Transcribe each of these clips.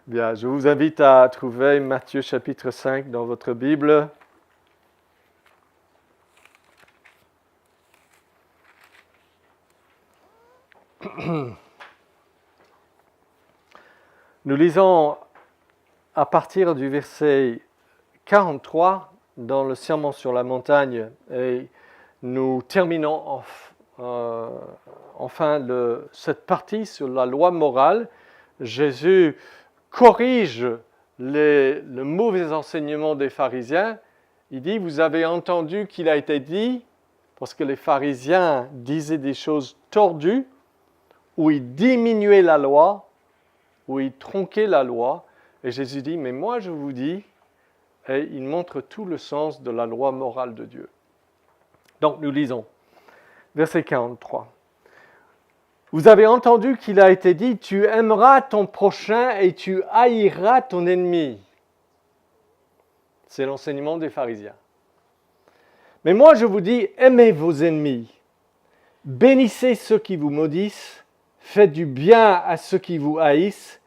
Bien, je vous invite à trouver Matthieu chapitre 5 dans votre Bible. Nous lisons à partir du verset 43 dans le Sermon sur la montagne et nous terminons enfin cette partie sur la loi morale. Jésus corrige le mauvais enseignement des pharisiens. Il dit, vous avez entendu qu'il a été dit, parce que les pharisiens disaient des choses tordues, où ils diminuaient la loi, où ils tronquaient la loi. Et Jésus dit, mais moi je vous dis, et il montre tout le sens de la loi morale de Dieu. Donc nous lisons, verset 43. Vous avez entendu qu'il a été dit, tu aimeras ton prochain et tu haïras ton ennemi. C'est l'enseignement des pharisiens. Mais moi je vous dis, aimez vos ennemis, bénissez ceux qui vous maudissent, faites du bien à ceux qui vous haïssent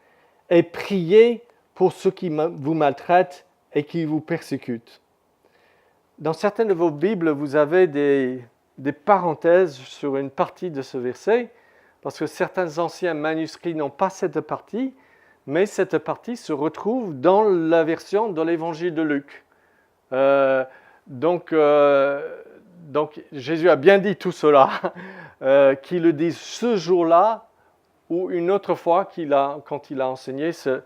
et priez pour ceux qui vous maltraitent et qui vous persécutent. Dans certaines de vos Bibles, vous avez des parenthèses sur une partie de ce verset, parce que certains anciens manuscrits n'ont pas cette partie, mais cette partie se retrouve dans la version de l'Évangile de Luc. Donc Jésus a bien dit tout cela, qu'il le dise ce jour-là ou une autre fois quand il a enseigné ce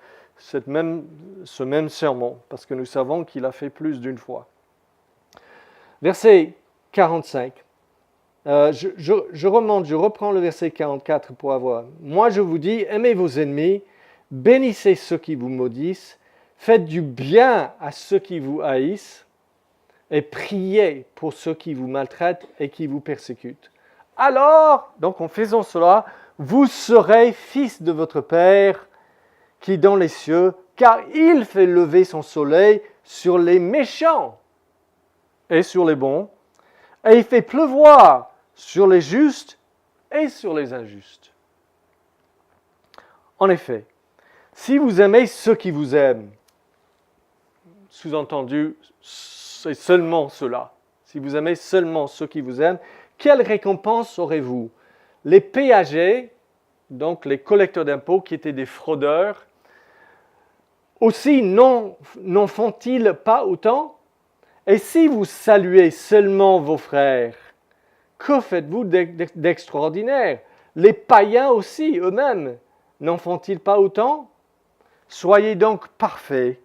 même sermon, parce que nous savons qu'il a fait plus d'une fois. Verset 45. Je reprends le verset 44 pour avoir. Moi je vous dis, aimez vos ennemis, bénissez ceux qui vous maudissent, faites du bien à ceux qui vous haïssent, et priez pour ceux qui vous maltraitent et qui vous persécutent. Alors, donc en faisant cela, vous serez fils de votre Père qui est dans les cieux, car il fait lever son soleil sur les méchants et sur les bons, et il fait pleuvoir sur les justes et sur les injustes. En effet, si vous aimez ceux qui vous aiment, sous-entendu, c'est seulement cela. Si vous aimez seulement ceux qui vous aiment, quelle récompense aurez-vous? Les péagers, donc les collecteurs d'impôts qui étaient des fraudeurs, aussi n'en font-ils pas autant? Et si vous saluez seulement vos frères, que faites-vous d'extraordinaire? Les païens aussi, eux-mêmes, n'en font-ils pas autant? Soyez donc parfaits,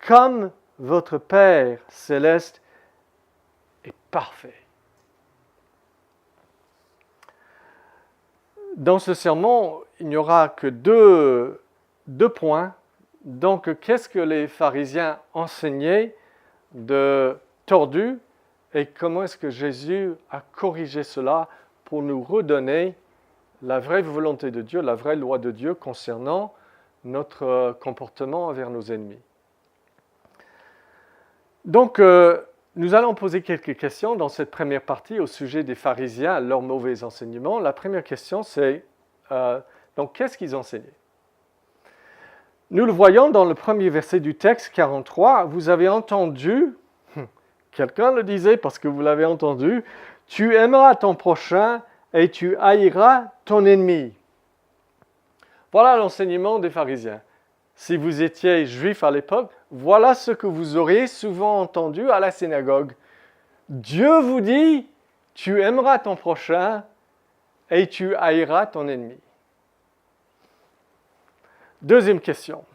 comme votre Père céleste est parfait. Dans ce sermon, il n'y aura que deux points. Donc, qu'est-ce que les pharisiens enseignaient de tordu et comment est-ce que Jésus a corrigé cela pour nous redonner la vraie volonté de Dieu, la vraie loi de Dieu concernant notre comportement envers nos ennemis. Donc, nous allons poser quelques questions dans cette première partie au sujet des pharisiens, leurs mauvais enseignements. La première question, c'est donc qu'est-ce qu'ils enseignaient? Nous le voyons dans le premier verset du texte 43, vous avez entendu, quelqu'un le disait parce que vous l'avez entendu, tu aimeras ton prochain et tu haïras ton ennemi. Voilà l'enseignement des pharisiens. Si vous étiez juif à l'époque, voilà ce que vous auriez souvent entendu à la synagogue. Dieu vous dit, tu aimeras ton prochain et tu haïras ton ennemi. Deuxième question.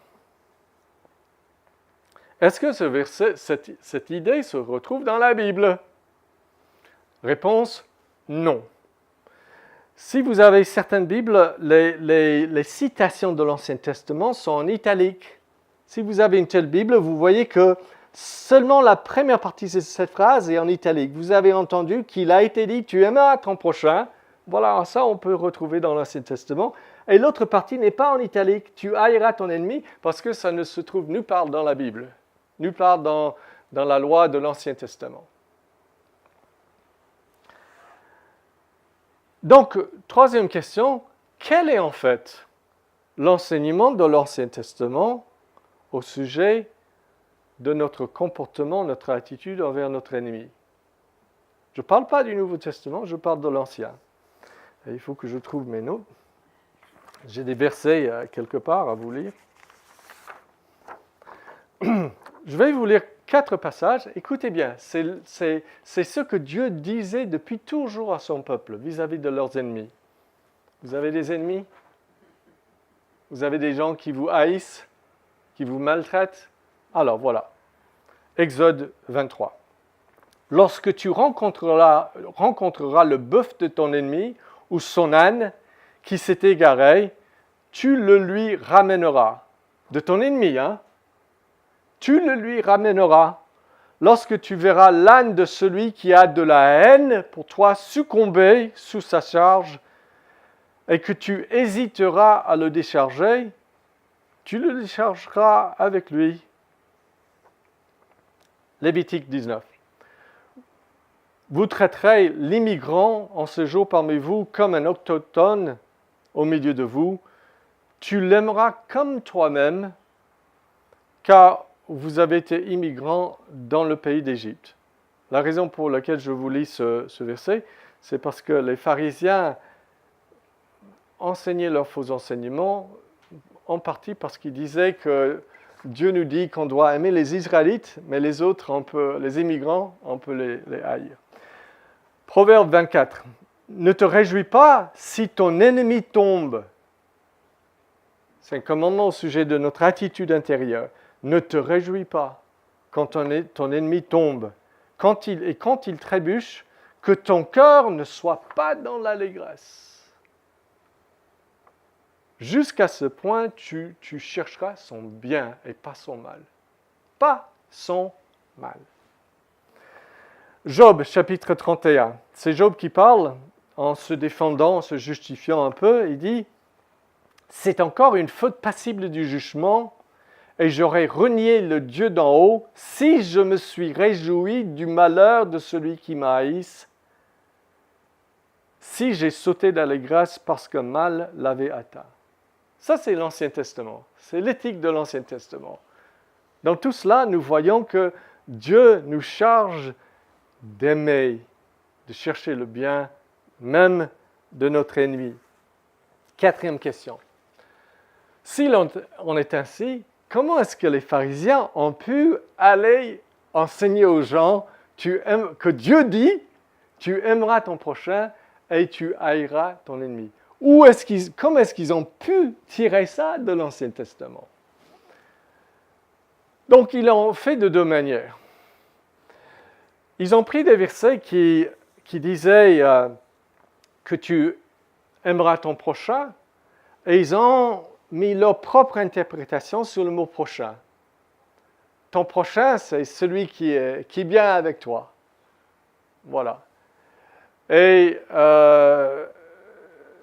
Est-ce que ce verset, cette idée se retrouve dans la Bible? Réponse, non. Si vous avez certaines Bibles, les citations de l'Ancien Testament sont en italique. Si vous avez une telle Bible, vous voyez que seulement la première partie de cette phrase est en italique. Vous avez entendu qu'il a été dit, tu aimeras ton prochain. Voilà, ça on peut retrouver dans l'Ancien Testament. Et l'autre partie n'est pas en italique, tu haïras ton ennemi, parce que ça ne se trouve nulle part dans la Bible, nulle part dans la loi de l'Ancien Testament. Donc, troisième question, quel est en fait l'enseignement de l'Ancien Testament au sujet de notre comportement, notre attitude envers notre ennemi. Je ne parle pas du Nouveau Testament, je parle de l'Ancien. Et il faut que je trouve mes notes. J'ai des versets quelque part à vous lire. Je vais vous lire 4 passages. Écoutez bien, c'est ce que Dieu disait depuis toujours à son peuple vis-à-vis de leurs ennemis. Vous avez des ennemis? Vous avez des gens qui vous haïssent, qui vous maltraitent? Alors voilà, Exode 23. Lorsque tu rencontreras le bœuf de ton ennemi ou son âne qui s'est égaré, tu le lui ramèneras. De ton ennemi, hein? Tu le lui ramèneras. Lorsque tu verras l'âne de celui qui a de la haine pour toi succomber sous sa charge et que tu hésiteras à le décharger, tu le déchargeras avec lui. Lévitique 19. Vous traiterez l'immigrant en séjour parmi vous comme un autochtone au milieu de vous. Tu l'aimeras comme toi-même, car vous avez été immigrants dans le pays d'Égypte. La raison pour laquelle je vous lis ce verset, c'est parce que les pharisiens enseignaient leurs faux enseignements, en partie parce qu'ils disaient que Dieu nous dit qu'on doit aimer les Israélites, mais les autres, les immigrants, on peut les haïr. Proverbe 24. Ne te réjouis pas si ton ennemi tombe. C'est un commandement au sujet de notre attitude intérieure. Ne te réjouis pas quand ton ennemi tombe. Quand il trébuche, que ton cœur ne soit pas dans l'allégresse. Jusqu'à ce point, tu chercheras son bien et pas son mal. Pas son mal. Job, chapitre 31. C'est Job qui parle en se défendant, en se justifiant un peu. Il dit « C'est encore une faute passible du jugement, et j'aurais renié le Dieu d'en haut si je me suis réjoui du malheur de celui qui m'haïsse, si j'ai sauté d'allégresse parce que mal l'avait atteint. » Ça, c'est l'Ancien Testament. C'est l'éthique de l'Ancien Testament. Dans tout cela, nous voyons que Dieu nous charge d'aimer, de chercher le bien, même de notre ennemi. 4e question. Si on est ainsi, comment est-ce que les pharisiens ont pu aller enseigner aux gens que Dieu dit, tu aimeras ton prochain et tu haïras ton ennemi? Comment est-ce qu'ils ont pu tirer ça de l'Ancien Testament? Donc, ils l'ont fait de 2 manières. Ils ont pris des versets qui disaient que tu aimeras ton prochain, et ils ont mis leur propre interprétation sur le mot prochain. Ton prochain, c'est celui qui est bien avec toi. Voilà. Et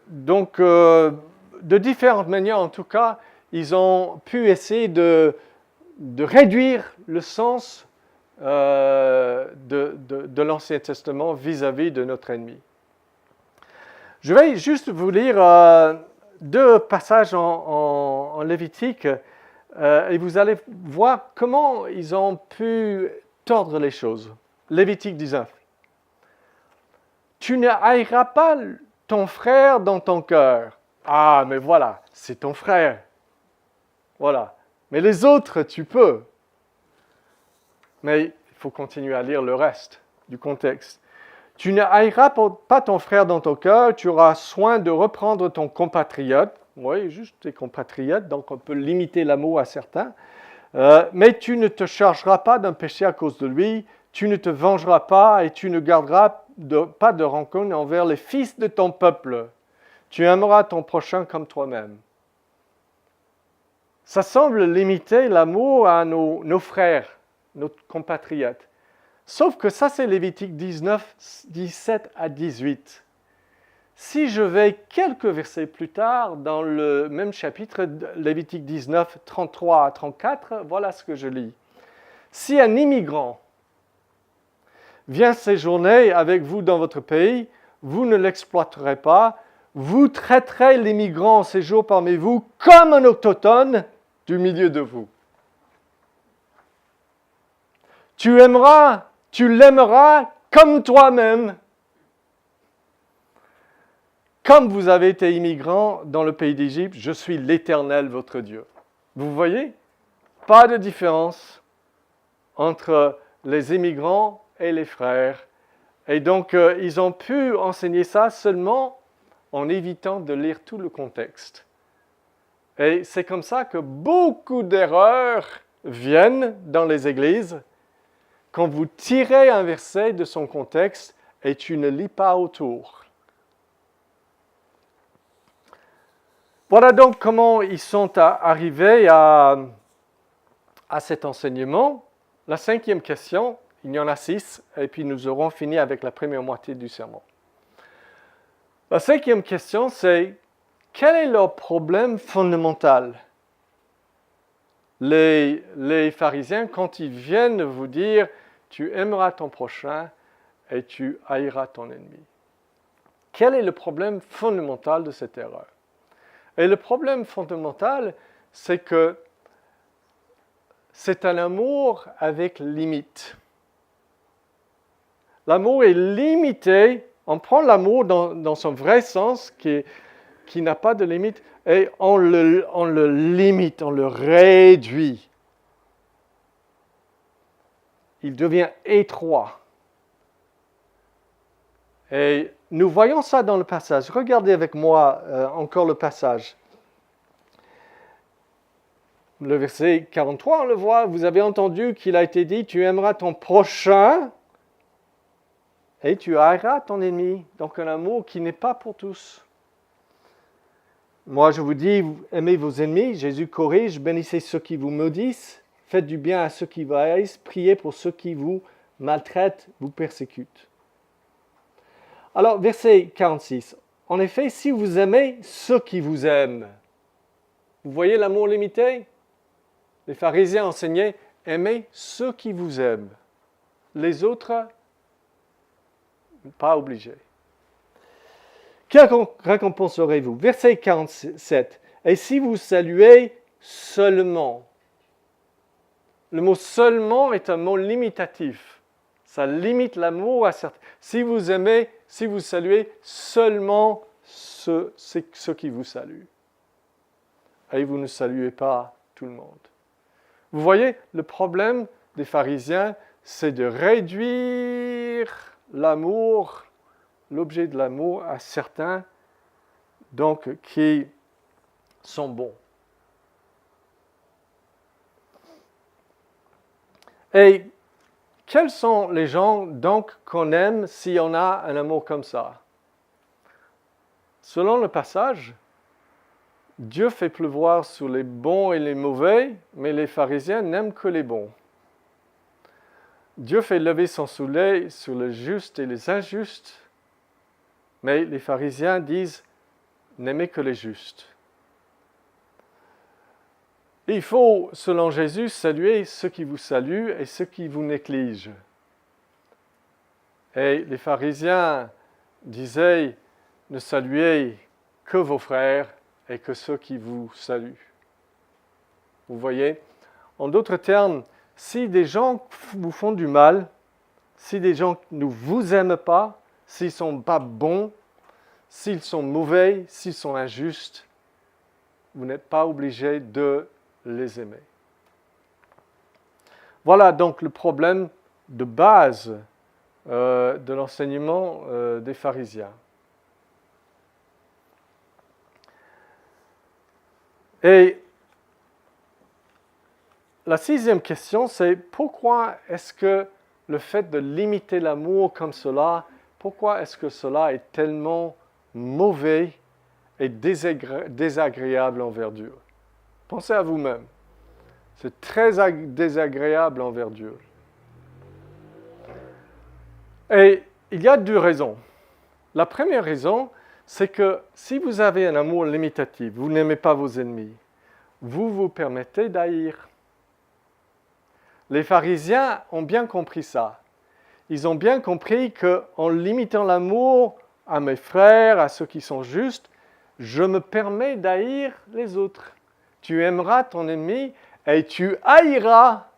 donc, de différentes manières, en tout cas, ils ont pu essayer de réduire le sens de l'Ancien Testament vis-à-vis de notre ennemi. Je vais juste vous lire 2 passages en Lévitique et vous allez voir comment ils ont pu tordre les choses. Lévitique 19. Tu ne haïras pas ton frère dans ton cœur. Ah, mais voilà, c'est ton frère. Voilà. Mais les autres, tu peux. Mais il faut continuer à lire le reste du contexte. Tu ne haïras pas ton frère dans ton cœur, tu auras soin de reprendre ton compatriote. Oui, juste tes compatriotes, donc on peut limiter l'amour à certains. Mais tu ne te chargeras pas d'un péché à cause de lui, tu ne te vengeras pas et tu ne garderas pas de rancune envers les fils de ton peuple. Tu aimeras ton prochain comme toi-même. Ça semble limiter l'amour à nos frères, nos compatriotes. Sauf que ça, c'est Lévitique 19, 17 à 18. Si je vais quelques versets plus tard, dans le même chapitre, Lévitique 19, 33 à 34, voilà ce que je lis. Si un immigrant vient séjourner avec vous dans votre pays, vous ne l'exploiterez pas, vous traiterez l'immigrant en séjour parmi vous comme un autochtone du milieu de vous. tu l'aimeras comme toi-même. Comme vous avez été immigrants dans le pays d'Égypte, je suis l'Éternel, votre Dieu. Vous voyez? Pas de différence entre les immigrants et les frères. Et donc, ils ont pu enseigner ça seulement en évitant de lire tout le contexte. Et c'est comme ça que beaucoup d'erreurs viennent dans les églises quand vous tirez un verset de son contexte et tu ne lis pas autour. Voilà donc comment ils sont arrivés à cet enseignement. La 5e question, il y en a 6, et puis nous aurons fini avec la première moitié du sermon. La 5e question, c'est quel est leur problème fondamental? Les pharisiens, quand ils viennent vous dire « tu aimeras ton prochain et tu haïras ton ennemi ». Quel est le problème fondamental de cette erreur? Et le problème fondamental, c'est que c'est un amour avec limite. L'amour est limité, on prend l'amour dans son vrai sens, qui n'a pas de limite, et on le limite, on le réduit. Il devient étroit. Et nous voyons ça dans le passage. Regardez avec moi encore le passage. Le verset 43, on le voit, vous avez entendu qu'il a été dit, tu aimeras ton prochain et tu haïras ton ennemi. Donc un amour qui n'est pas pour tous. Moi je vous dis, aimez vos ennemis, Jésus corrige, bénissez ceux qui vous maudissent, faites du bien à ceux qui vous haïssent, priez pour ceux qui vous maltraitent, vous persécutent. Alors, verset 46. En effet, si vous aimez ceux qui vous aiment, vous voyez l'amour limité? Les pharisiens enseignaient, aimez ceux qui vous aiment. Les autres, pas obligés. Quelle récompense aurez-vous? Verset 47. Et si vous saluez seulement. Le mot seulement est un mot limitatif. Ça limite l'amour à certains. Si vous aimez, si vous saluez seulement ceux qui vous saluent. Et vous ne saluez pas tout le monde. Vous voyez, le problème des pharisiens, c'est de réduire l'amour, l'objet de l'amour à certains, donc qui sont bons. Et quels sont les gens donc qu'on aime si on a un amour comme ça? Selon le passage, Dieu fait pleuvoir sur les bons et les mauvais, mais les pharisiens n'aiment que les bons. Dieu fait lever son soleil sur les justes et les injustes, mais les pharisiens disent n'aimez que les justes. Il faut, selon Jésus, saluer ceux qui vous saluent et ceux qui vous négligent. Et les pharisiens disaient, ne saluez que vos frères et que ceux qui vous saluent. Vous voyez? En d'autres termes, si des gens vous font du mal, si des gens ne vous aiment pas, s'ils ne sont pas bons, s'ils sont mauvais, s'ils sont injustes, vous n'êtes pas obligé de les aimer. Voilà donc le problème de base de l'enseignement des pharisiens. Et la 6e question, c'est pourquoi est-ce que le fait de limiter l'amour comme cela, pourquoi est-ce que cela est tellement mauvais et désagréable envers Dieu? Pensez à vous-même. C'est très désagréable envers Dieu. Et il y a 2 raisons. La première raison, c'est que si vous avez un amour limitatif, vous n'aimez pas vos ennemis, vous vous permettez d'haïr. Les pharisiens ont bien compris ça. Ils ont bien compris qu'en limitant l'amour à mes frères, à ceux qui sont justes, je me permets d'haïr les autres. Tu aimeras ton ennemi et tu haïras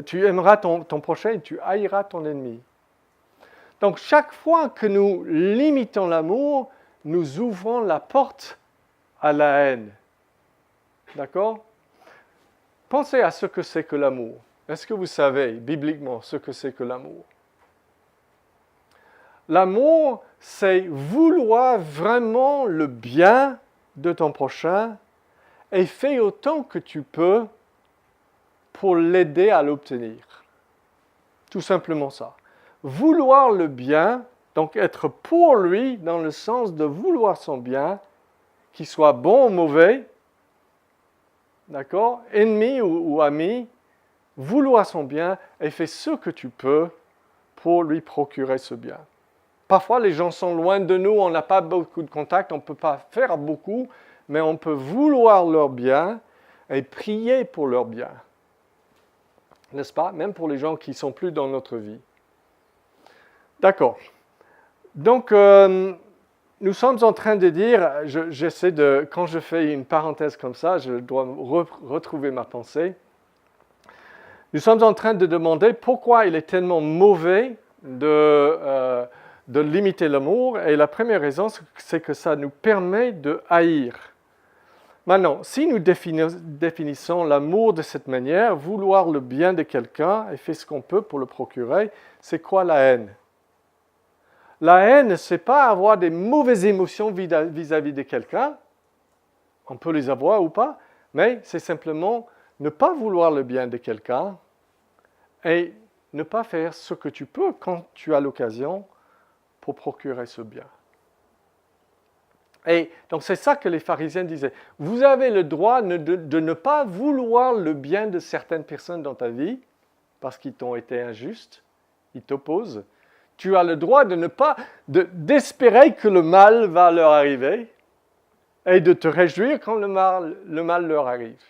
Tu aimeras ton prochain et tu haïras ton ennemi. Donc chaque fois que nous limitons l'amour, nous ouvrons la porte à la haine. D'accord? Pensez à ce que c'est que l'amour. Est-ce que vous savez, bibliquement, ce que c'est que l'amour? L'amour, c'est vouloir vraiment le bien de ton prochain et fais autant que tu peux pour l'aider à l'obtenir. Tout simplement ça. Vouloir le bien, donc être pour lui dans le sens de vouloir son bien, qu'il soit bon ou mauvais, d'accord, ennemi ou ami, vouloir son bien et fais ce que tu peux pour lui procurer ce bien. Parfois, les gens sont loin de nous, on n'a pas beaucoup de contact, on ne peut pas faire beaucoup, mais on peut vouloir leur bien et prier pour leur bien. N'est-ce pas? Même pour les gens qui ne sont plus dans notre vie. D'accord. Donc, nous sommes en train de dire, quand je fais une parenthèse comme ça, je dois retrouver ma pensée. Nous sommes en train de demander pourquoi il est tellement mauvais de limiter l'amour. Et la première raison, c'est que ça nous permet de haïr. Maintenant, si nous définissons l'amour de cette manière, vouloir le bien de quelqu'un et faire ce qu'on peut pour le procurer, c'est quoi la haine? La haine, ce n'est pas avoir des mauvaises émotions vis-à-vis de quelqu'un. On peut les avoir ou pas, mais c'est simplement ne pas vouloir le bien de quelqu'un et ne pas faire ce que tu peux quand tu as l'occasion pour procurer ce bien. Et donc c'est ça que les pharisiens disaient. Vous avez le droit de ne pas vouloir le bien de certaines personnes dans ta vie parce qu'ils t'ont été injustes, ils t'opposent. Tu as le droit de ne pas d'espérer que le mal va leur arriver et de te réjouir quand le mal leur arrive.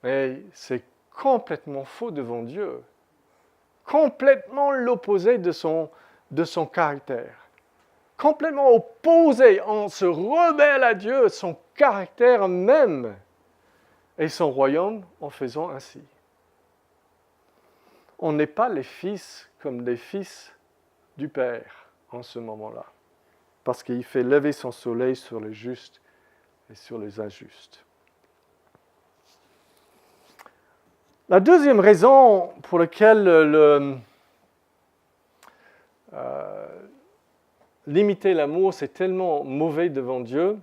Mais c'est complètement faux devant Dieu, complètement l'opposé de son caractère. Complètement opposé, on se rebelle à Dieu, son caractère même, et son royaume en faisant ainsi. On n'est pas les fils comme des fils du Père en ce moment-là, parce qu'il fait lever son soleil sur les justes et sur les injustes. La deuxième raison pour laquelle limiter l'amour, c'est tellement mauvais devant Dieu,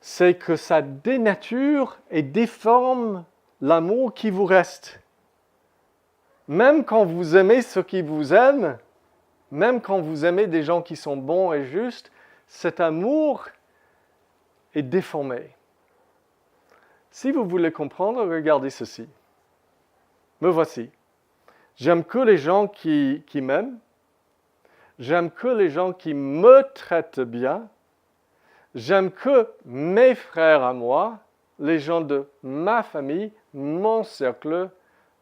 c'est que ça dénature et déforme l'amour qui vous reste. Même quand vous aimez ceux qui vous aiment, même quand vous aimez des gens qui sont bons et justes, cet amour est déformé. Si vous voulez comprendre, regardez ceci. Me voici. J'aime que les gens qui m'aiment. J'aime que les gens qui me traitent bien. J'aime que mes frères à moi, les gens de ma famille, mon cercle,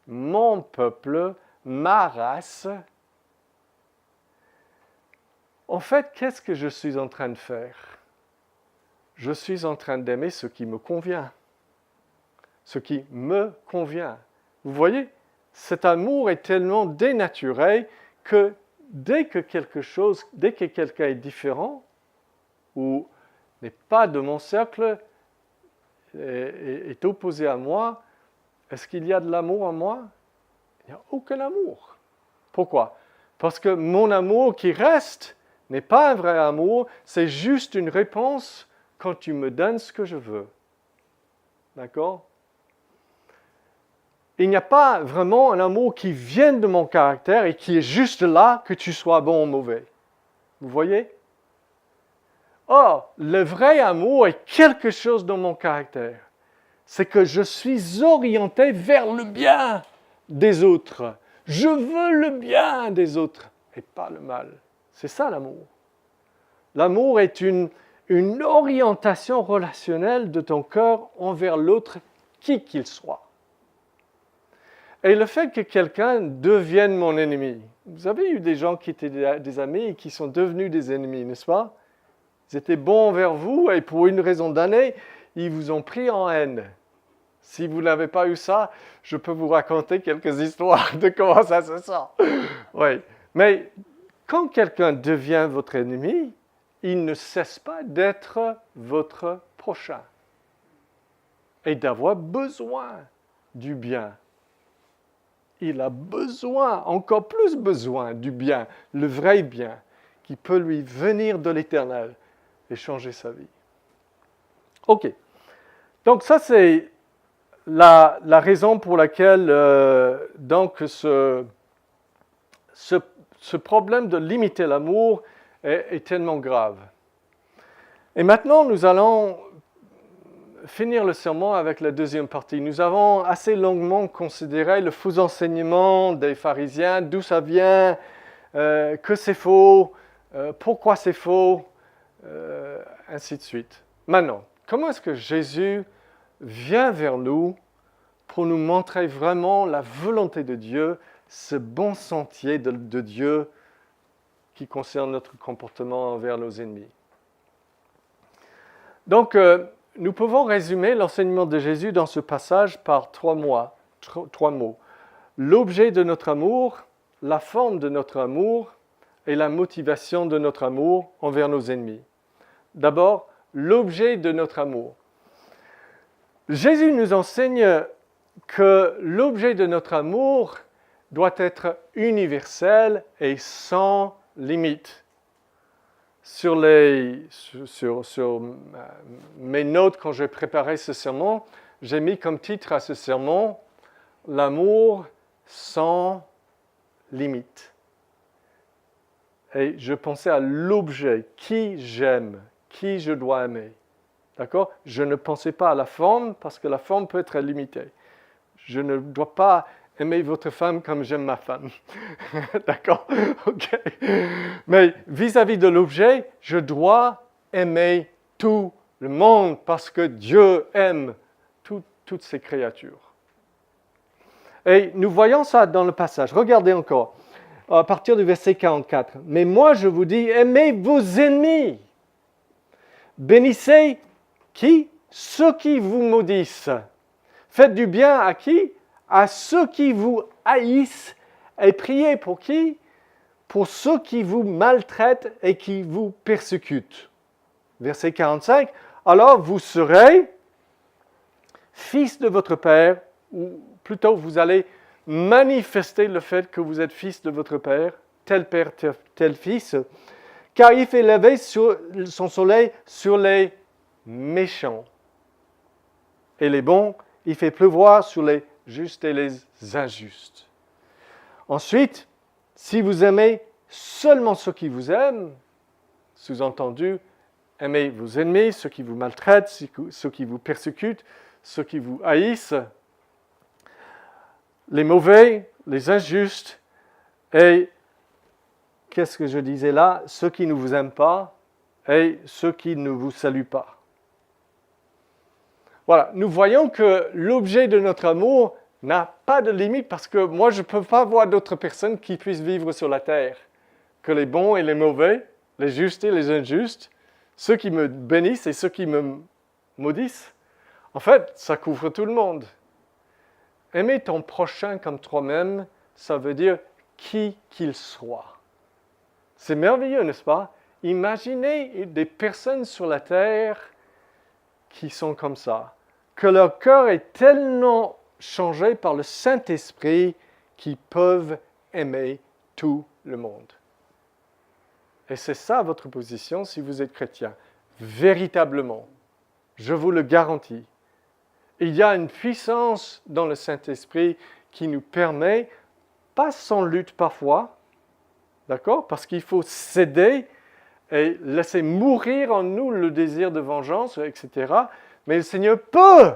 mon peuple, ma race. En fait, qu'est-ce que je suis en train de faire? Je suis en train d'aimer ce qui me convient. Ce qui me convient. Vous voyez, cet amour est tellement dénaturé que dès que quelqu'un est différent ou n'est pas de mon cercle, est opposé à moi, est-ce qu'il y a de l'amour en moi? Il n'y a aucun amour. Pourquoi? Parce que mon amour qui reste n'est pas un vrai amour, c'est juste une réponse quand tu me donnes ce que je veux. D'accord? Il n'y a pas vraiment un amour qui vienne de mon caractère et qui est juste là que tu sois bon ou mauvais. Vous voyez? Or, le vrai amour est quelque chose dans mon caractère. C'est que je suis orienté vers le bien des autres. Je veux le bien des autres et pas le mal. C'est ça l'amour. L'amour est une orientation relationnelle de ton cœur envers l'autre, qui qu'il soit. Et le fait que quelqu'un devienne mon ennemi, vous avez eu des gens qui étaient des amis et qui sont devenus des ennemis, n'est-ce pas? Ils étaient bons envers vous et pour une raison donnée, ils vous ont pris en haine. Si vous n'avez pas eu ça, je peux vous raconter quelques histoires de comment ça se sent. Oui, mais quand quelqu'un devient votre ennemi, il ne cesse pas d'être votre prochain et d'avoir besoin du bien. Il a besoin, encore plus besoin du bien, le vrai bien, qui peut lui venir de l'Éternel et changer sa vie. OK. Donc ça, c'est la raison pour laquelle donc ce problème de limiter l'amour est tellement grave. Et maintenant, nous allons finir le sermon avec la deuxième partie. Nous avons assez longuement considéré le faux enseignement des pharisiens, d'où ça vient, que c'est faux, pourquoi c'est faux, ainsi de suite. Maintenant, comment est-ce que Jésus vient vers nous pour nous montrer vraiment la volonté de Dieu, ce bon sentier de Dieu qui concerne notre comportement envers nos ennemis? Donc, nous pouvons résumer l'enseignement de Jésus dans ce passage par trois mots. L'objet de notre amour, la forme de notre amour et la motivation de notre amour envers nos ennemis. D'abord, l'objet de notre amour. Jésus nous enseigne que l'objet de notre amour doit être universel et sans limite. Sur mes notes, quand j'ai préparé ce sermon, j'ai mis comme titre à ce sermon « L'amour sans limite ». Et je pensais à l'objet, qui j'aime, qui je dois aimer. D'accord? Je ne pensais pas à la forme, parce que la forme peut être limitée. Je ne dois pas aimer votre femme comme j'aime ma femme. D'accord? OK. Mais vis-à-vis de l'objet, je dois aimer tout le monde parce que Dieu aime toutes ces créatures. Et nous voyons ça dans le passage. Regardez encore, à partir du verset 44. « Mais moi, je vous dis, aimez vos ennemis. Bénissez qui? Ceux qui vous maudissent. Faites du bien à qui? À ceux qui vous haïssent, et priez pour qui? Pour ceux qui vous maltraitent et qui vous persécutent. » Verset 45. « Alors vous serez fils de votre Père, ou plutôt vous allez manifester le fait que vous êtes fils de votre Père, tel Père, tel Fils, car il fait lever son soleil sur les méchants. Et les bons, il fait pleuvoir sur les justes et les injustes. Ensuite, si vous aimez seulement ceux qui vous aiment, sous-entendu, aimez vos ennemis, ceux qui vous maltraitent, ceux qui vous persécutent, ceux qui vous haïssent, les mauvais, les injustes, et qu'est-ce que je disais là? Ceux qui ne vous aiment pas et ceux qui ne vous saluent pas. Voilà, nous voyons que l'objet de notre amour n'a pas de limite parce que moi, je ne peux pas voir d'autres personnes qui puissent vivre sur la terre que les bons et les mauvais, les justes et les injustes, ceux qui me bénissent et ceux qui me maudissent. En fait, ça couvre tout le monde. Aimer ton prochain comme toi-même, ça veut dire qui qu'il soit. C'est merveilleux, n'est-ce pas? Imaginez des personnes sur la terre qui sont comme ça, que leur cœur est tellement changé par le Saint-Esprit qu'ils peuvent aimer tout le monde. Et c'est ça votre position si vous êtes chrétien, véritablement. Je vous le garantis. Il y a une puissance dans le Saint-Esprit qui nous permet, pas sans lutte parfois, d'accord? Parce qu'il faut céder et laisser mourir en nous le désir de vengeance, etc. Mais le Seigneur peut,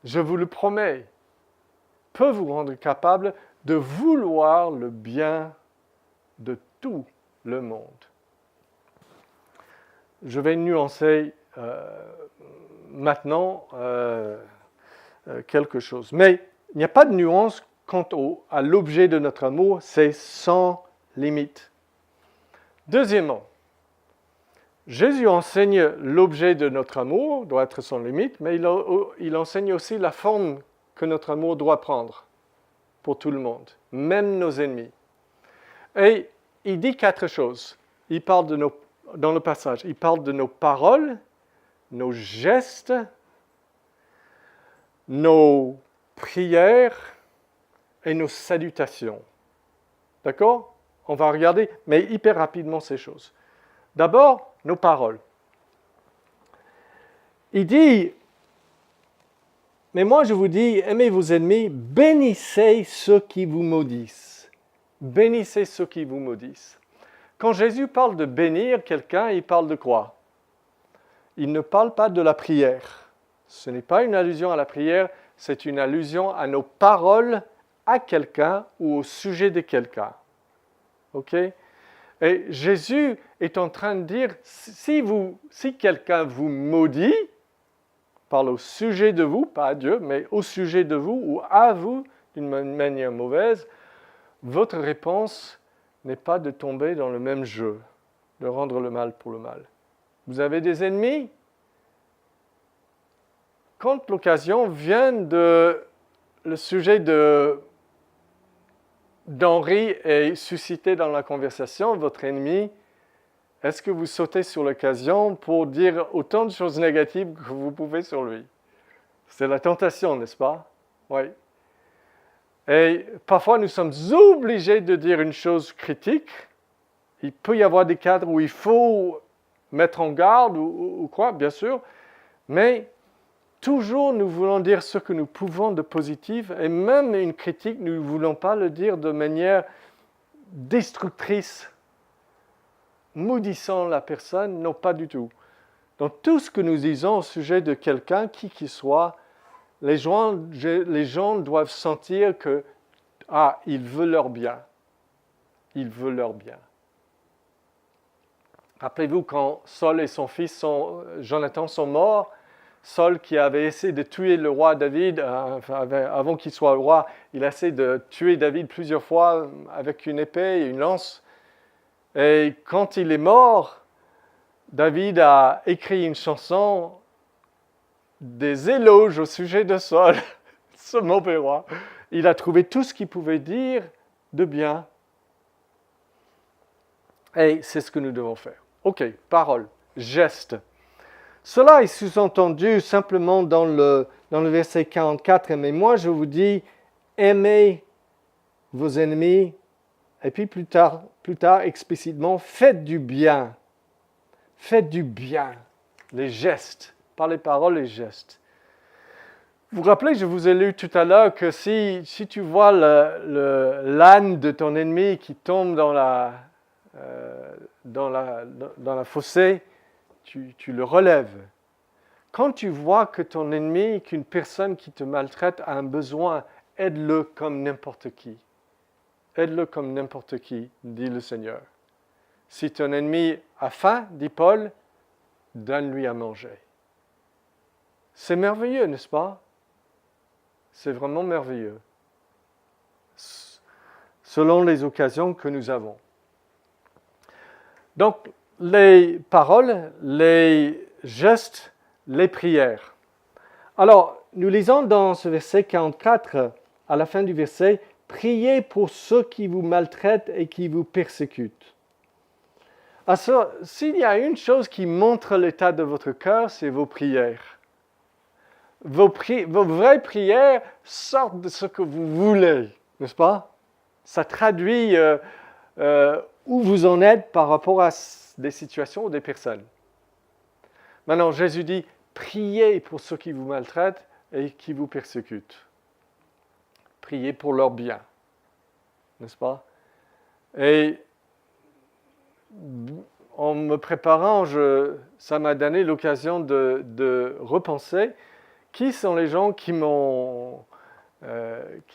je vous le promets, peut vous rendre capable de vouloir le bien de tout le monde. Je vais nuancer maintenant quelque chose. Mais il n'y a pas de nuance quant à l'objet de notre amour, c'est sans limite. Deuxièmement, Jésus enseigne l'objet de notre amour, doit être sans limite, mais il enseigne aussi la forme que notre amour doit prendre pour tout le monde, même nos ennemis. Et il dit 4 choses. Il parle dans le passage, il parle de nos paroles, nos gestes, nos prières et nos salutations. D'accord? On va regarder, mais hyper rapidement ces choses. D'abord, nos paroles. Il dit, mais moi je vous dis, aimez vos ennemis, bénissez ceux qui vous maudissent. Bénissez ceux qui vous maudissent. Quand Jésus parle de bénir quelqu'un, il parle de quoi? Il ne parle pas de la prière. Ce n'est pas une allusion à la prière, c'est une allusion à nos paroles à quelqu'un ou au sujet de quelqu'un. OK? Et Jésus est en train de dire, si quelqu'un vous maudit, parle au sujet de vous, pas à Dieu, mais au sujet de vous ou à vous d'une manière mauvaise, votre réponse n'est pas de tomber dans le même jeu, de rendre le mal pour le mal. Vous avez des ennemis? Quand l'occasion vient le sujet d'Henri est suscité dans la conversation, votre ennemi, est-ce que vous sautez sur l'occasion pour dire autant de choses négatives que vous pouvez sur lui? C'est la tentation, n'est-ce pas? Oui. Et parfois, nous sommes obligés de dire une chose critique. Il peut y avoir des cadres où il faut mettre en garde ou quoi, bien sûr, mais toujours, nous voulons dire ce que nous pouvons de positif, et même une critique, nous ne voulons pas le dire de manière destructrice, maudissant la personne, non, pas du tout. Dans tout ce que nous disons au sujet de quelqu'un, qui qu'il soit, les gens doivent sentir que, il veut leur bien. Il veut leur bien. Rappelez-vous quand Saul et son fils Jonathan sont morts, Saul qui avait essayé de tuer le roi David, avant qu'il soit roi, il a essayé de tuer David plusieurs fois avec une épée et une lance. Et quand il est mort, David a écrit une chanson, des éloges au sujet de Saul, ce mauvais roi. Il a trouvé tout ce qu'il pouvait dire de bien. Et c'est ce que nous devons faire. Ok, parole, geste. Cela est sous-entendu simplement dans le verset 44. Mais moi, je vous dis, aimez vos ennemis. Et puis plus tard explicitement, faites du bien. Faites du bien. Les gestes, par les paroles, les gestes. Vous vous rappelez, je vous ai lu tout à l'heure que si tu vois l'âne de ton ennemi qui tombe dans la fossée, tu le relèves. Quand tu vois que ton ennemi, qu'une personne qui te maltraite a un besoin, aide-le comme n'importe qui. Aide-le comme n'importe qui, dit le Seigneur. Si ton ennemi a faim, dit Paul, donne-lui à manger. C'est merveilleux, n'est-ce pas? C'est vraiment merveilleux. Selon les occasions que nous avons. Donc, les paroles, les gestes, les prières. Alors, nous lisons dans ce verset 44, à la fin du verset, « Priez pour ceux qui vous maltraitent et qui vous persécutent. » Alors, s'il y a une chose qui montre l'état de votre cœur, c'est vos prières. Vos vraies prières sortent de ce que vous voulez, n'est-ce pas? Ça traduit où vous en êtes par rapport à des situations ou des personnes. Maintenant, Jésus dit, priez pour ceux qui vous maltraitent et qui vous persécutent. Priez pour leur bien, n'est-ce pas? Et en me préparant, ça m'a donné l'occasion de repenser qui sont les gens qui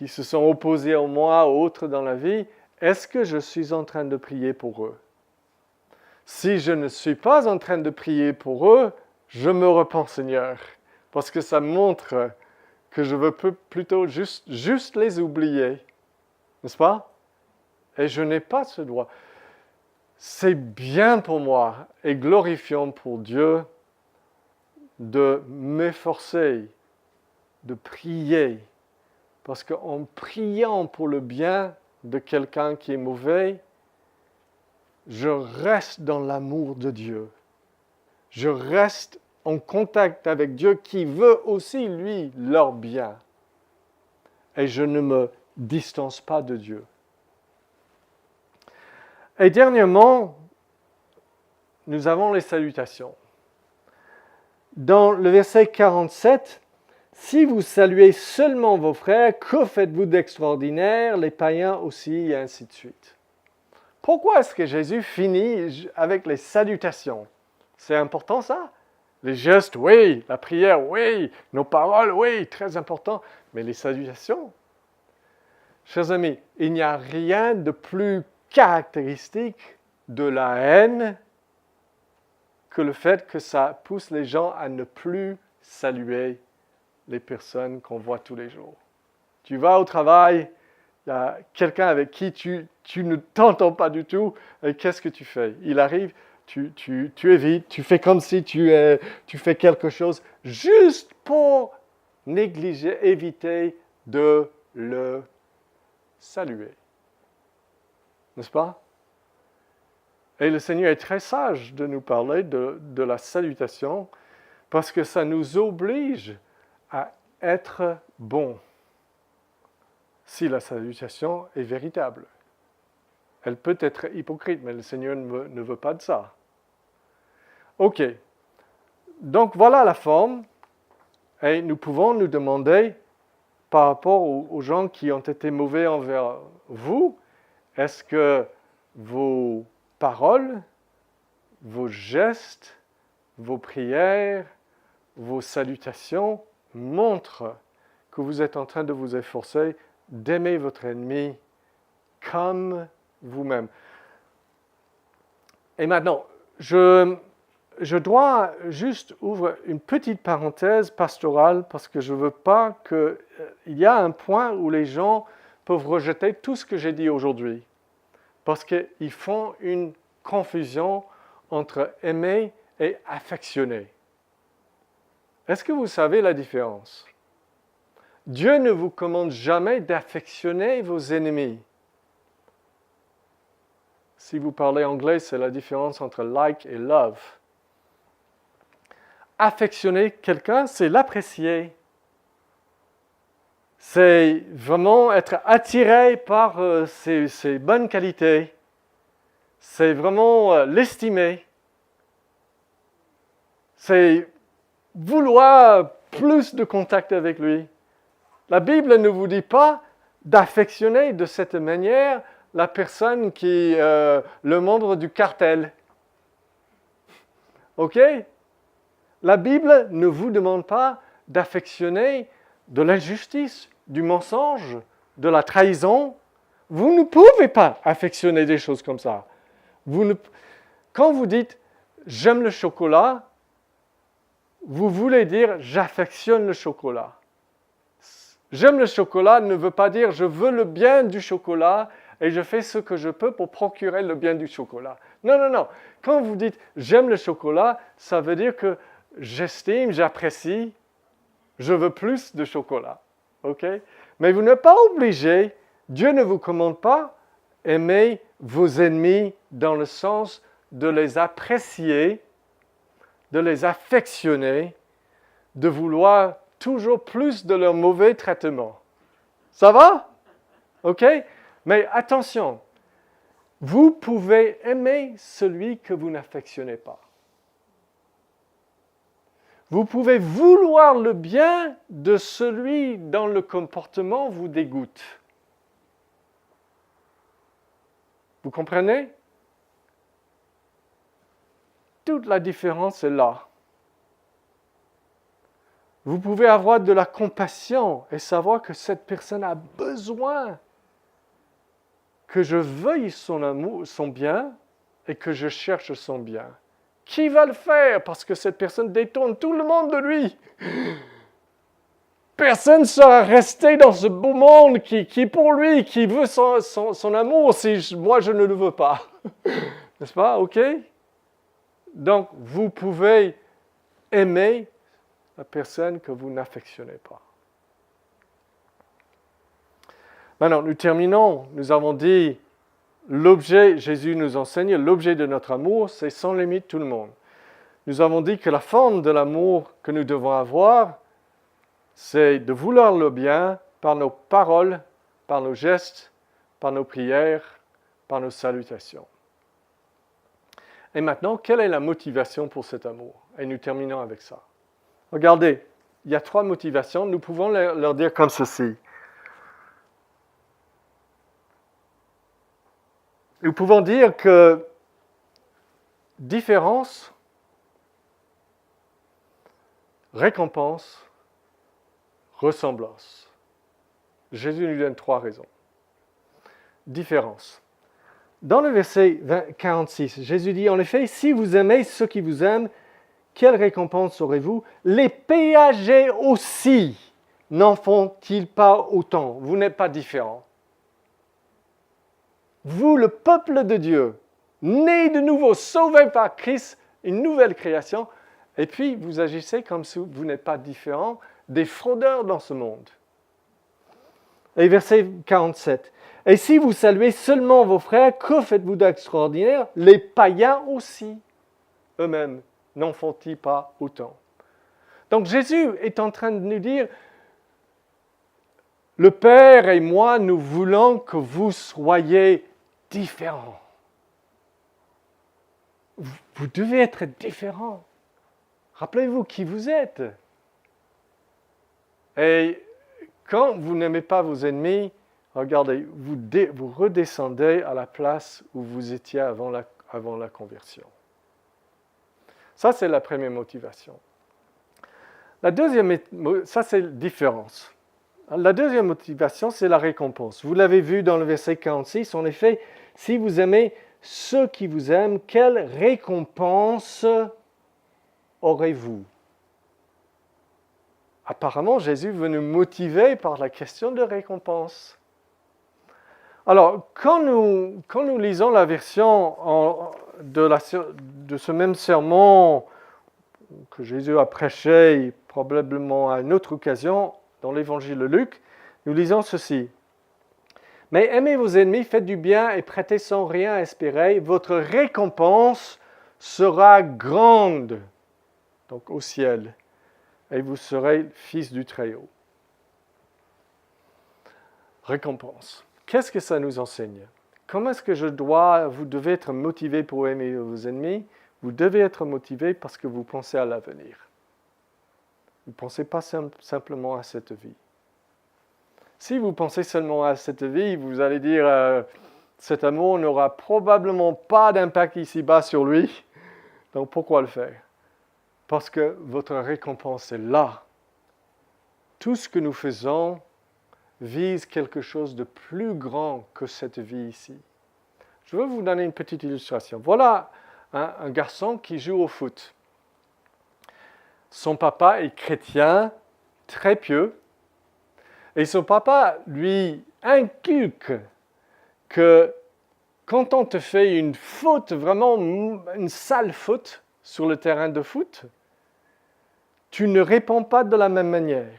se sont opposés à moi ou autres dans la vie. Est-ce que je suis en train de prier pour eux? Si je ne suis pas en train de prier pour eux, je me repens, Seigneur, parce que ça montre que je veux plutôt juste les oublier, n'est-ce pas? Et je n'ai pas ce droit. c'est bien pour moi et glorifiant pour Dieu de m'efforcer, de prier. Parce qu'en priant pour le bien de quelqu'un qui est mauvais, je reste dans l'amour de Dieu. Je reste en contact avec Dieu qui veut aussi, lui, leur bien. Et je ne me distance pas de Dieu. Et dernièrement, nous avons les salutations. Dans le verset 47, « Si vous saluez seulement vos frères, que faites-vous d'extraordinaire? Les païens aussi, et ainsi de suite. » Pourquoi est-ce que Jésus finit avec les salutations? C'est important ça? Les gestes, oui. La prière, oui. Nos paroles, oui. Très important. Mais les salutations? Chers amis, il n'y a rien de plus caractéristique de la haine que le fait que ça pousse les gens à ne plus saluer les personnes qu'on voit tous les jours. Tu vas au travail, il y a quelqu'un avec qui tu ne t'entends pas du tout, et qu'est-ce que tu fais? Il arrive, tu évites, tu fais comme si tu fais quelque chose juste pour négliger, éviter de le saluer. N'est-ce pas? Et le Seigneur est très sage de nous parler de la salutation parce que ça nous oblige à être bons si la salutation est véritable. Elle peut être hypocrite, mais le Seigneur ne veut pas de ça. Ok. Donc voilà la forme. Et nous pouvons nous demander, par rapport aux gens qui ont été mauvais envers vous, est-ce que vos paroles, vos gestes, vos prières, vos salutations montrent que vous êtes en train de vous efforcer d'aimer votre ennemi comme vous-même. Et maintenant, je dois juste ouvrir une petite parenthèse pastorale parce que je ne veux pas qu'il y a un point où les gens peuvent rejeter tout ce que j'ai dit aujourd'hui. Parce qu'ils font une confusion entre aimer et affectionner. Est-ce que vous savez la différence? Dieu ne vous commande jamais d'affectionner vos ennemis. Si vous parlez anglais, c'est la différence entre like et love. Affectionner quelqu'un, c'est l'apprécier. C'est vraiment être attiré par ses bonnes qualités. C'est vraiment l'estimer. C'est vouloir plus de contact avec lui. La Bible ne vous dit pas d'affectionner de cette manière la personne qui est le membre du cartel. OK? La Bible ne vous demande pas d'affectionner de l'injustice, du mensonge, de la trahison. Vous ne pouvez pas affectionner des choses comme ça. Quand vous dites « j'aime le chocolat », vous voulez dire « j'affectionne le chocolat ». J'aime le chocolat ne veut pas dire « je veux le bien du chocolat et je fais ce que je peux pour procurer le bien du chocolat ». Non, non, non. Quand vous dites « j'aime le chocolat », ça veut dire que j'estime, j'apprécie, je veux plus de chocolat. OK? Mais vous n'êtes pas obligé, Dieu ne vous commande pas aimer vos ennemis dans le sens de les apprécier, de les affectionner, de vouloir toujours plus de leur mauvais traitement. Ça va? OK? Mais attention, vous pouvez aimer celui que vous n'affectionnez pas. Vous pouvez vouloir le bien de celui dont le comportement vous dégoûte. Vous comprenez? Toute la différence est là. Vous pouvez avoir de la compassion et savoir que cette personne a besoin que je veuille son amour, son bien et que je cherche son bien. Qui va le faire? Parce que cette personne détourne tout le monde de lui. Personne ne sera resté dans ce beau monde qui est pour lui, qui veut son amour si moi je ne le veux pas. N'est-ce pas? OK? Donc, vous pouvez aimer la personne que vous n'affectionnez pas. Maintenant, nous terminons. Nous avons dit, l'objet, Jésus nous enseigne, l'objet de notre amour, c'est sans limite tout le monde. Nous avons dit que la forme de l'amour que nous devons avoir, c'est de vouloir le bien par nos paroles, par nos gestes, par nos prières, par nos salutations. Et maintenant, quelle est la motivation pour cet amour? Et nous terminons avec ça. Regardez, il y a 3 motivations. Nous pouvons leur dire comme ceci. Nous pouvons dire que différence, récompense, ressemblance. Jésus nous donne 3 raisons. Différence. Dans le verset 46, Jésus dit, en effet, si vous aimez ceux qui vous aiment, quelle récompense aurez-vous? Les péagers aussi n'en font-ils pas autant? Vous n'êtes pas différents. Vous, le peuple de Dieu, né de nouveau, sauvé par Christ, une nouvelle création, et puis vous agissez comme si vous n'êtes pas différents des fraudeurs dans ce monde. Et verset 47. Et si vous saluez seulement vos frères, que faites-vous d'extraordinaire? Les païens aussi, eux-mêmes, n'en font-ils pas autant? Donc Jésus est en train de nous dire, le Père et moi, nous voulons que vous soyez différents. Vous devez être différents. Rappelez-vous qui vous êtes. Et quand vous n'aimez pas vos ennemis, regardez, vous redescendez à la place où vous étiez avant la conversion. Ça, c'est la première motivation. La deuxième, ça, c'est la différence. La deuxième motivation, c'est la récompense. Vous l'avez vu dans le verset 46, en effet, si vous aimez ceux qui vous aiment, quelle récompense aurez-vous? Apparemment, Jésus veut nous motiver par la question de récompense. Alors, quand nous lisons la version de ce même sermon que Jésus a prêché probablement à une autre occasion dans l'évangile de Luc, nous lisons ceci. « Mais aimez vos ennemis, faites du bien et prêtez sans rien espérer, votre récompense sera grande, donc au ciel, et vous serez fils du Très-Haut. » Récompense. Qu'est-ce que ça nous enseigne? Comment est-ce que vous devez être motivé pour aimer vos ennemis? Vous devez être motivé parce que vous pensez à l'avenir. Vous ne pensez pas simplement à cette vie. Si vous pensez seulement à cette vie, vous allez dire cet amour n'aura probablement pas d'impact ici-bas sur lui. Donc pourquoi le faire? Parce que votre récompense est là. Tout ce que nous faisons vise quelque chose de plus grand que cette vie ici. Je veux vous donner une petite illustration. Voilà un garçon qui joue au foot. Son papa est chrétien, très pieux, et son papa lui inculque que quand on te fait une faute, vraiment une sale faute sur le terrain de foot, tu ne réponds pas de la même manière.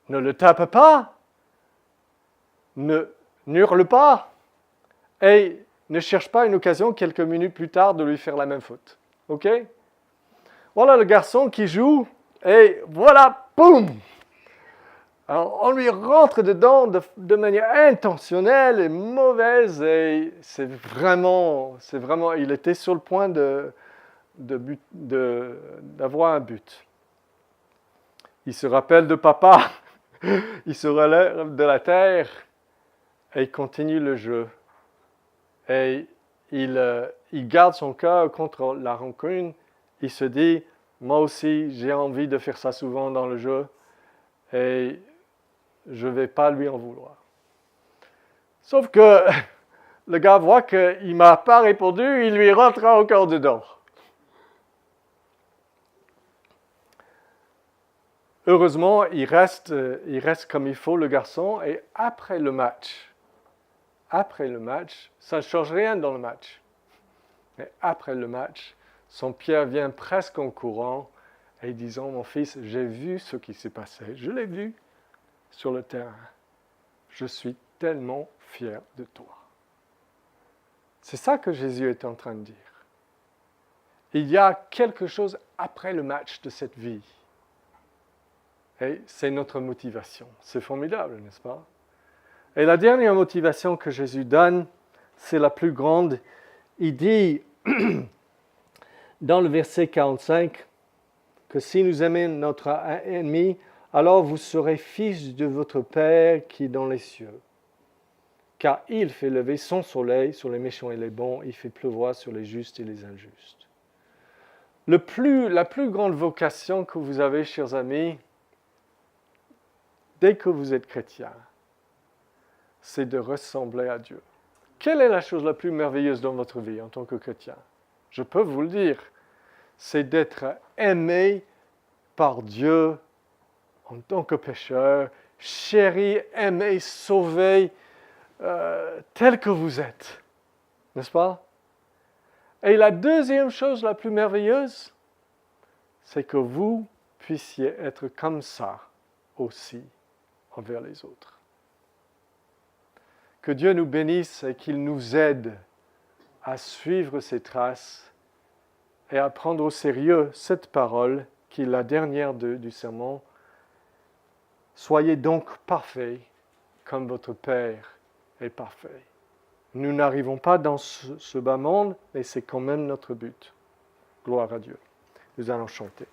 Ne le tape pas, n'hurle pas, et ne cherche pas une occasion quelques minutes plus tard de lui faire la même faute. OK? Voilà le garçon qui joue, et voilà, boum! Alors, on lui rentre dedans de manière intentionnelle et mauvaise, et c'est vraiment, il était sur le point d'avoir un but. Il se rappelle de papa, il se relève de la terre, et il continue le jeu. Et il garde son cœur contre la rancune. Il se dit, moi aussi, j'ai envie de faire ça souvent dans le jeu, et je ne vais pas lui en vouloir. Sauf que le gars voit qu'il ne m'a pas répondu, il lui rentre encore dedans. Heureusement, il reste comme il faut, le garçon, et après le match, ça ne change rien dans le match. Mais après le match, son père vient presque en courant et disant, mon fils, j'ai vu ce qui s'est passé, je l'ai vu sur le terrain. Je suis tellement fier de toi. C'est ça que Jésus est en train de dire. Il y a quelque chose après le match de cette vie. Et c'est notre motivation. C'est formidable, n'est-ce pas? Et la dernière motivation que Jésus donne, c'est la plus grande. Il dit dans le verset 45 que si nous aimons notre ennemi, alors vous serez fils de votre Père qui est dans les cieux. Car il fait lever son soleil sur les méchants et les bons, il fait pleuvoir sur les justes et les injustes. La plus grande vocation que vous avez, chers amis, dès que vous êtes chrétien, c'est de ressembler à Dieu. Quelle est la chose la plus merveilleuse dans votre vie en tant que chrétien? Je peux vous le dire, c'est d'être aimé par Dieu en tant que pécheur, chéri, aimé, sauvé, tel que vous êtes. N'est-ce pas? Et la deuxième chose la plus merveilleuse, c'est que vous puissiez être comme ça aussi envers les autres. Que Dieu nous bénisse et qu'il nous aide à suivre ses traces et à prendre au sérieux cette parole qui est la dernière du sermon. Soyez donc parfaits comme votre Père est parfait. Nous n'arrivons pas dans ce bas monde, mais c'est quand même notre but. Gloire à Dieu. Nous allons chanter.